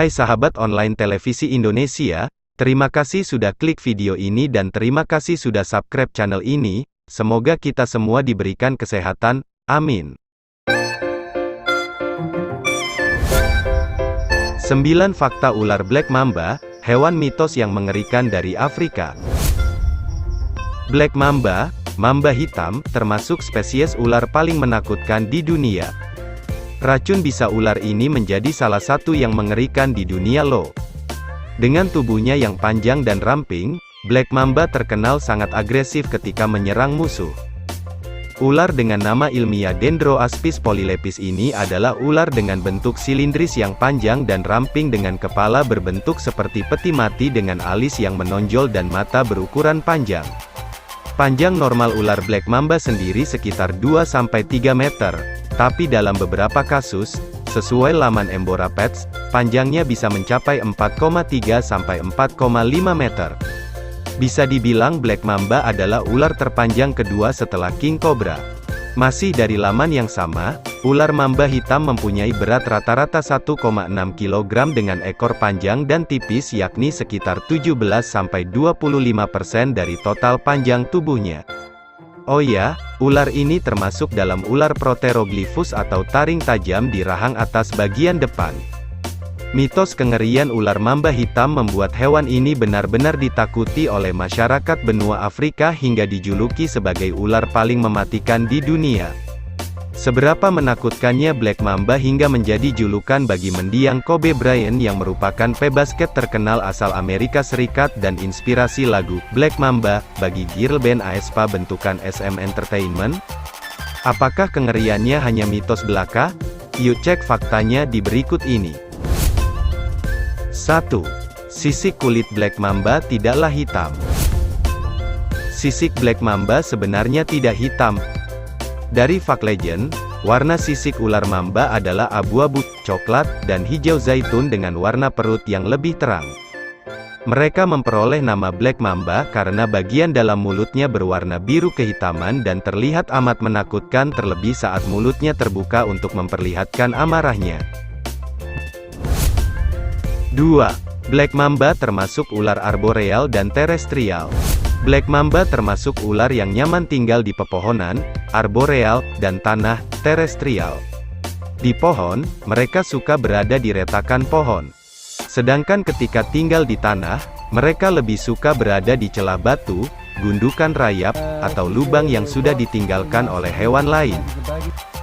Hai sahabat online televisi Indonesia, terima kasih sudah klik video ini dan terima kasih sudah subscribe channel ini. Semoga kita semua diberikan kesehatan, amin. 9 fakta ular Black Mamba, hewan mitos yang mengerikan dari Afrika. Black Mamba, mamba hitam, termasuk spesies ular paling menakutkan di dunia. Racun bisa ular ini menjadi salah satu yang mengerikan di dunia loh. Dengan tubuhnya yang panjang dan ramping, Black Mamba terkenal sangat agresif ketika menyerang musuh. Ular dengan nama ilmiah Dendroaspis polylepis ini adalah ular dengan bentuk silindris yang panjang dan ramping dengan kepala berbentuk seperti peti mati dengan alis yang menonjol dan mata berukuran panjang. Panjang normal ular Black Mamba sendiri sekitar 2-3 meter, tapi dalam beberapa kasus, sesuai laman Emborapets, panjangnya bisa mencapai 4,3-4,5 meter. Bisa dibilang Black Mamba adalah ular terpanjang kedua setelah King Cobra. Masih dari laman yang sama, ular mamba hitam mempunyai berat rata-rata 1,6 kg dengan ekor panjang dan tipis yakni sekitar 17-25% dari total panjang tubuhnya. Oh ya, ular ini termasuk dalam ular Proteroglyphus atau taring tajam di rahang atas bagian depan. Mitos kengerian ular mamba hitam membuat hewan ini benar-benar ditakuti oleh masyarakat benua Afrika hingga dijuluki sebagai ular paling mematikan di dunia. Seberapa menakutkannya Black Mamba hingga menjadi julukan bagi mendiang Kobe Bryant yang merupakan pebasket terkenal asal Amerika Serikat dan inspirasi lagu Black Mamba bagi girl band aespa bentukan SM Entertainment? Apakah kengeriannya hanya mitos belaka? Yuk cek faktanya di berikut ini. 1. Sisik kulit Black Mamba tidaklah hitam. Sisik Black Mamba sebenarnya tidak hitam. Dari Fact Legend, warna sisik ular mamba adalah abu-abu, coklat, dan hijau zaitun dengan warna perut yang lebih terang. Mereka memperoleh nama Black Mamba karena bagian dalam mulutnya berwarna biru kehitaman dan terlihat amat menakutkan terlebih saat mulutnya terbuka untuk memperlihatkan amarahnya. 2. Black Mamba termasuk ular arboreal dan terestrial. Black Mamba termasuk ular yang nyaman tinggal di pepohonan, arboreal, dan tanah, terestrial. Di pohon, mereka suka berada di retakan pohon. Sedangkan ketika tinggal di tanah, mereka lebih suka berada di celah batu, gundukan rayap, atau lubang yang sudah ditinggalkan oleh hewan lain.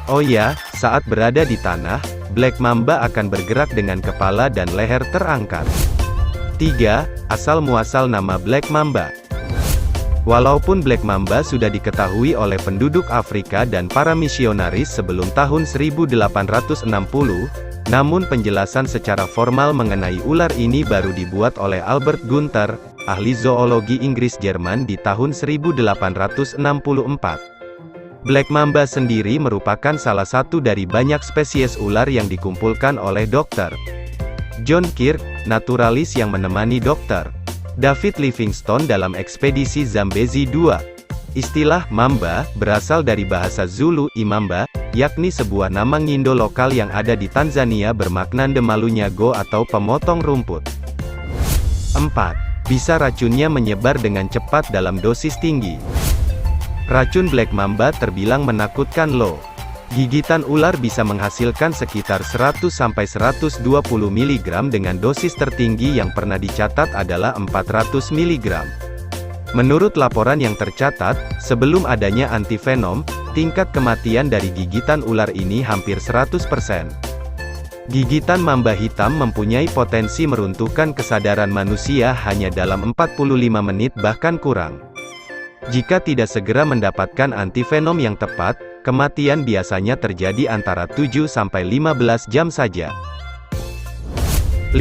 Oh ya, saat berada di tanah, Black Mamba akan bergerak dengan kepala dan leher terangkat. 3. Asal-muasal nama Black Mamba. Walaupun Black Mamba sudah diketahui oleh penduduk Afrika dan para misionaris sebelum tahun 1860, namun penjelasan secara formal mengenai ular ini baru dibuat oleh Albert Gunther, ahli zoologi Inggris Jerman di tahun 1864. Black Mamba sendiri merupakan salah satu dari banyak spesies ular yang dikumpulkan oleh Dr. John Kirk, naturalis yang menemani Dr. David Livingstone dalam ekspedisi Zambezi II. Istilah mamba berasal dari bahasa Zulu imamba, yakni sebuah nama ngindo lokal yang ada di Tanzania bermakna Ndemalunyago atau pemotong rumput. 4. Bisa racunnya menyebar dengan cepat dalam dosis tinggi. Racun Black Mamba terbilang menakutkan loh. Gigitan ular bisa menghasilkan sekitar 100-120 mg dengan dosis tertinggi yang pernah dicatat adalah 400 mg. Menurut laporan yang tercatat, sebelum adanya antivenom, tingkat kematian dari gigitan ular ini hampir 100%. Gigitan mamba hitam mempunyai potensi meruntuhkan kesadaran manusia hanya dalam 45 menit bahkan kurang. Jika tidak segera mendapatkan antivenom yang tepat, kematian biasanya terjadi antara 7-15 jam saja. 5.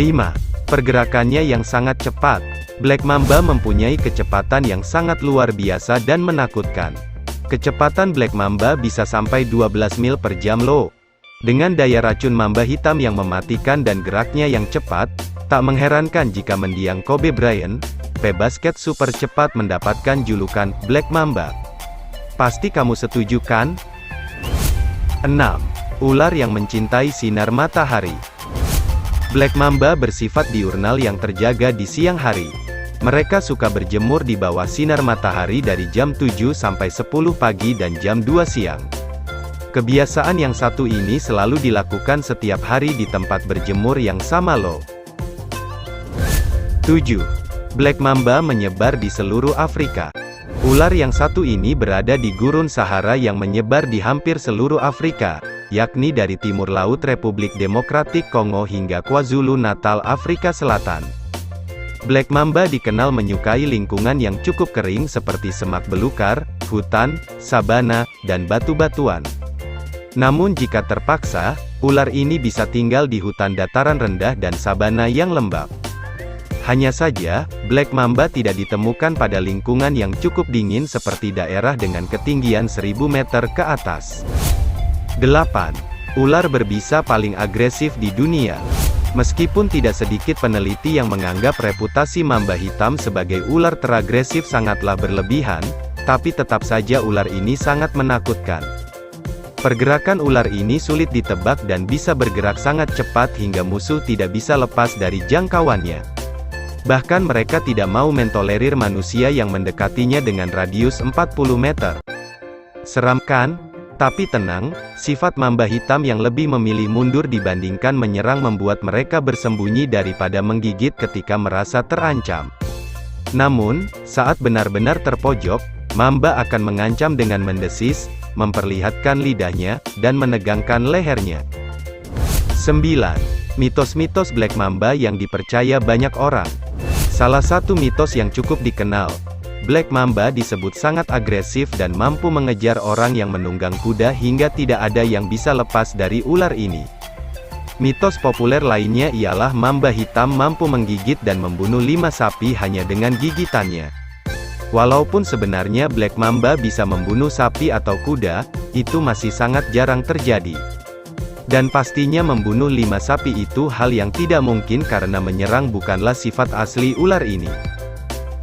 Pergerakannya yang sangat cepat. Black Mamba mempunyai kecepatan yang sangat luar biasa dan menakutkan. Kecepatan Black Mamba bisa sampai 12 mil per jam loh. Dengan daya racun mamba hitam yang mematikan dan geraknya yang cepat, tak mengherankan jika mendiang Kobe Bryant, pebasket super cepat mendapatkan julukan Black Mamba. Pasti kamu setuju kan? 6. Ular yang mencintai sinar matahari. Black mamba bersifat diurnal yang terjaga di siang hari. Mereka suka berjemur di bawah sinar matahari dari jam 7 sampai 10 pagi dan jam 2 siang. Kebiasaan yang satu ini selalu dilakukan setiap hari di tempat berjemur yang sama loh. 7. Black mamba menyebar di seluruh Afrika. Ular yang satu ini berada di gurun Sahara yang menyebar di hampir seluruh Afrika, yakni dari timur laut Republik Demokratik Kongo hingga KwaZulu-Natal, Afrika Selatan. Black mamba dikenal menyukai lingkungan yang cukup kering seperti semak belukar, hutan, sabana, dan batu-batuan. Namun jika terpaksa, ular ini bisa tinggal di hutan dataran rendah dan sabana yang lembab. Hanya saja, black mamba tidak ditemukan pada lingkungan yang cukup dingin seperti daerah dengan ketinggian 1000 meter ke atas. 8. Ular berbisa paling agresif di dunia. Meskipun tidak sedikit peneliti yang menganggap reputasi mamba hitam sebagai ular teragresif sangatlah berlebihan, tapi tetap saja ular ini sangat menakutkan. Pergerakan ular ini sulit ditebak dan bisa bergerak sangat cepat hingga musuh tidak bisa lepas dari jangkauannya. Bahkan mereka tidak mau mentolerir manusia yang mendekatinya dengan radius 40 meter. Seram kan? Tapi tenang, sifat mamba hitam yang lebih memilih mundur dibandingkan menyerang membuat mereka bersembunyi daripada menggigit ketika merasa terancam. Namun, saat benar-benar terpojok, mamba akan mengancam dengan mendesis, memperlihatkan lidahnya, dan menegangkan lehernya. 9. Mitos-mitos black mamba yang dipercaya banyak orang. Salah satu mitos yang cukup dikenal, black mamba disebut sangat agresif dan mampu mengejar orang yang menunggang kuda hingga tidak ada yang bisa lepas dari ular ini. Mitos populer lainnya ialah mamba hitam mampu menggigit dan membunuh 5 sapi hanya dengan gigitannya. Walaupun sebenarnya black mamba bisa membunuh sapi atau kuda, itu masih sangat jarang terjadi. Dan pastinya membunuh 5 sapi itu hal yang tidak mungkin karena menyerang bukanlah sifat asli ular ini.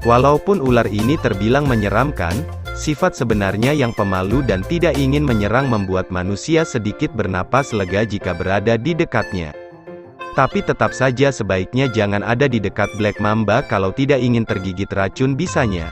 Walaupun ular ini terbilang menyeramkan, sifat sebenarnya yang pemalu dan tidak ingin menyerang membuat manusia sedikit bernapas lega jika berada di dekatnya. Tapi tetap saja sebaiknya jangan ada di dekat black mamba kalau tidak ingin tergigit racun bisanya.